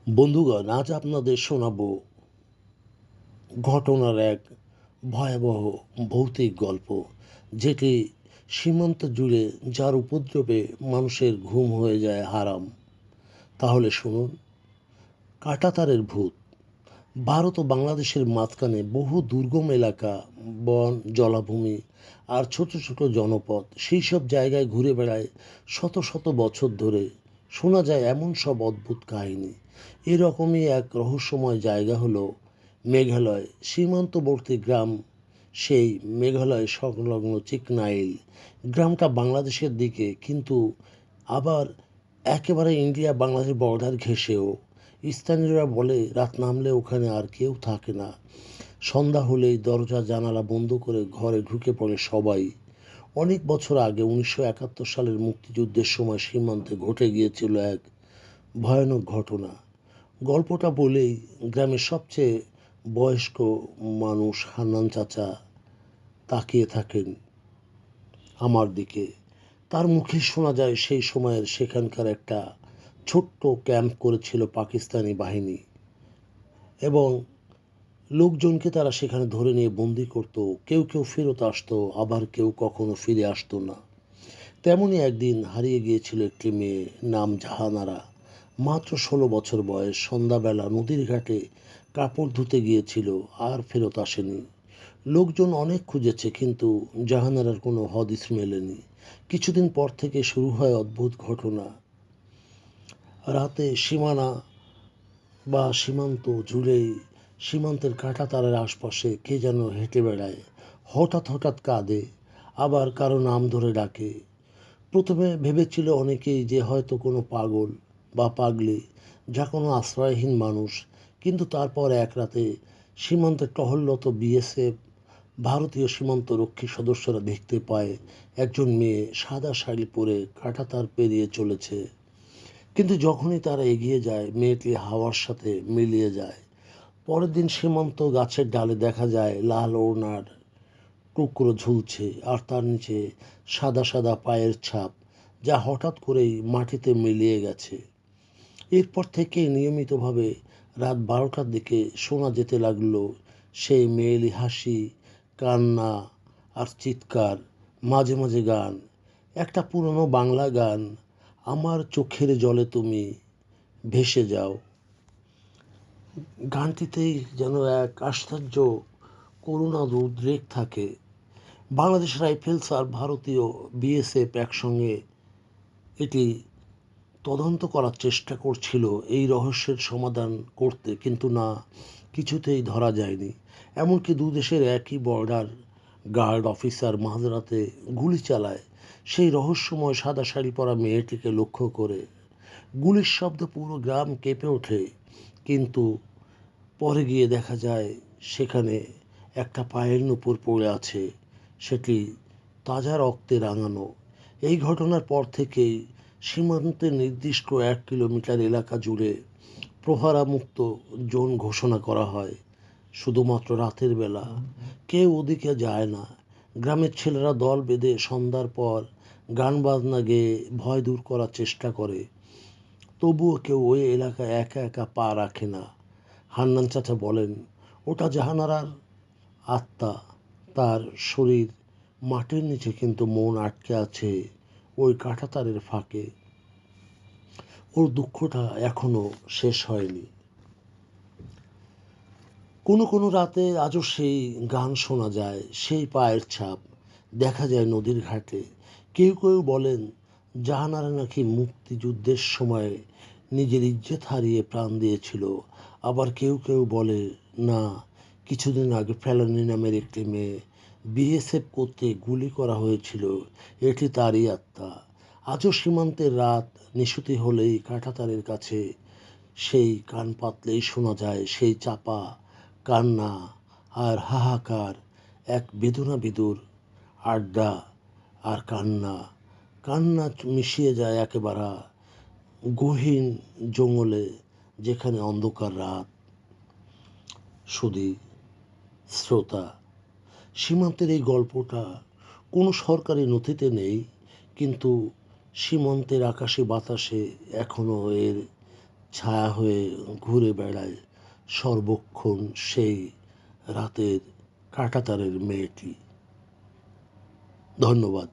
বন্ধুগণ, আজ আপনাদের শোনাব ঘটনার এক ভয়াবহ ভৌতিক গল্প, যেটি সীমান্ত জুড়ে, যার উপদ্রবে মানুষের ঘুম হয়ে যায় হারাম। তাহলে শুনুন, কাঁটাতারের ভূত। ভারত ও বাংলাদেশের মাঝখানে বহু দুর্গম এলাকা, বন, জলাভূমি আর ছোট ছোট জনপদ, সেই সব জায়গায় ঘুরে বেড়ায় শত শত বছর ধরে। শোনা যায় এমন সব অদ্ভুত কাহিনী। এরকমই এক রহস্যময় জায়গা হলো মেঘালয় সীমান্তবর্তী গ্রাম, সেই মেঘালয় সংলগ্ন চিকনাইল। গ্রামটা বাংলাদেশের দিকে, কিন্তু আবার একেবারে ইন্ডিয়া বাংলাদেশ বর্ডার ঘেঁষেও। স্থানীয়রা বলে রাত নামলে ওখানে আর কেউ থাকে না। সন্ধ্যা হলেই দরজা জানালা বন্ধ করে ঘরে ঢুকে পড়ে সবাই। অনেক বছর আগে 1971 সালের মুক্তিযুদ্ধের সময় সীমান্তে ঘটে গিয়েছিল এক ভয়ানক ঘটনা। গল্পটা বলেই গ্রামের সবচেয়ে বয়স্ক মানুষ হান্নান চাচা তাকিয়ে থাকেন আমার দিকে। তার মুখে শোনা যায় সেই সময়ের সেখানকার একটা ছোট্ট ক্যাম্প করেছিল পাকিস্তানি বাহিনী, এবং লোকজনকে তারা সেখানে ধরে নিয়ে বন্দি করত। কেউ কেউ ফেরত আসতো, আবার কেউ কখনো ফিরে আসতো না। তেমনই একদিন হারিয়ে গিয়েছিল একটি মেয়ে, নাম জাহানারা। মাত্র 16 বছর বয়স। সন্ধ্যাবেলা নদীর ঘাটে কাপড় ধুতে গিয়েছিল, আর ফেরত আসেনি। লোকজন অনেক খুঁজেছে, কিন্তু জাহানারার কোনো হদিস মেলেনি। কিছুদিন পর থেকে শুরু হয় অদ্ভুত ঘটনা। রাতে সীমানা বা সীমান্ত জুড়েই, সীমান্তের কাঁটাতারের আশপাশে কে যেন হেঁটে বেড়ায়। হঠাৎ হঠাৎ কাঁদে, আবার কারো নাম ধরে ডাকে। প্রথমে ভেবেছিল অনেকেই যে হয়তো কোনো পাগল বা পাগলি, যা কোনো আশ্রয়হীন মানুষ। কিন্তু তারপর এক রাতে সীমান্তে টহলরত বিএসএফ, ভারতীয় সীমান্ত রক্ষী সদস্যরা দেখতে পায় একজন মেয়ে সাদা শাড়ি পরে কাঁটাতার পেরিয়ে চলেছে। কিন্তু যখনই তারা এগিয়ে যায়, মেয়েটি হাওয়ার সাথে মিলিয়ে যায়। পরের দিন সীমান্ত গাছের ডালে দেখা যায় লাল ওড়নার টুকরো ঝুলছে, আর তার নিচে সাদা সাদা পায়ের ছাপ, যা হঠাৎ করেই মাটিতে মিলিয়ে গেছে। এরপর থেকে নিয়মিতভাবে রাত 12টার দিকে শোনা যেতে লাগলো সেই মেয়েলি হাসি, কান্না আর চিৎকার, মাঝে মাঝে গান। একটা পুরনো বাংলা গান, আমার চোখের জলে তুমি ভেসে যাও। গানটিতেই যেন এক আশ্চর্য করুণা উদ্রেক থাকে। বাংলাদেশ রাইফেলস আর ভারতীয় বিএসএফ একসঙ্গে এটি তদন্ত করার চেষ্টা করছিল, এই রহস্যের সমাধান করতে, কিন্তু না, কিছুতেই ধরা যায়নি। এমনকি দু দেশের একই বর্ডার গার্ড অফিসার মাঝরাতে গুলি চালায় সেই রহস্যময় সাদা শাড়ি পরা মেয়েটিকে লক্ষ্য করে। গুলির শব্দে পুরো গ্রাম কেঁপে ওঠে, কিন্তু পরে গিয়ে দেখা যায় সেখানে একটা পায়ের নুপুর পড়ে আছে, সেটি তাজা রক্তে রাঙানো। এই ঘটনার পর থেকেই সীমান্তের নির্দিষ্ট 1 কিলোমিটার এলাকা জুড়ে প্রহরামুক্ত জোন ঘোষণা করা হয়। শুধুমাত্র রাতের বেলা কেউ ওদিকে যায় না। গ্রামের ছেলেরা দল বেঁধে সন্ধ্যার পর গান বাজনা গেয়ে ভয় দূর করার চেষ্টা করে। তবুও কেউ ওই এলাকায় একা একা পা রাখে না। হান্নান চাচা বলেন, ওটা জাহানারার আত্মা। তার শরীর মাটির নিচে, কিন্তু মন আটকে আছে ওই কাঁটাতারের ফাঁকে। ওর দুঃখটা এখনো শেষ হয়নি। কোনো কোনো রাতে আজও সেই গান শোনা যায়, সেই পায়ের ছাপ দেখা যায় নদীর ঘাটে। কেউ কেউ বলেন জাহানারা নাকি মুক্তিযুদ্ধের সময় নিজের ইজ্জত হারিয়ে প্রাণ দিয়েছিল। আবার কেউ কেউ বলে না, কিছুদিন আগে ফেলানি নামের একটি মেয়ে বিএসএফ করতে গুলি করা হয়েছিল, এটি তারই আত্মা। আজও সীমান্তের রাত নিশুতি হলেই কাঁটাতারের কাছে সেই কান পাতলেই শোনা যায় সেই চাপা কান্না আর হাহাকার, এক বেদনা বিদুর আড্ডা আর কান্না। কান্না মিশিয়ে যায় একেবারে গহীন জঙ্গলে, যেখানে অন্ধকার রাত। শুধু শ্রোতা, সীমান্তের এই গল্পটা কোনো সরকারি নথিতে নেই, কিন্তু সীমান্তের আকাশে বাতাসে এখনও এর ছায়া হয়ে ঘুরে বেড়ায় সর্বক্ষণ সেই রাতের কাঁটাতারের মেয়েটি। ধন্যবাদ।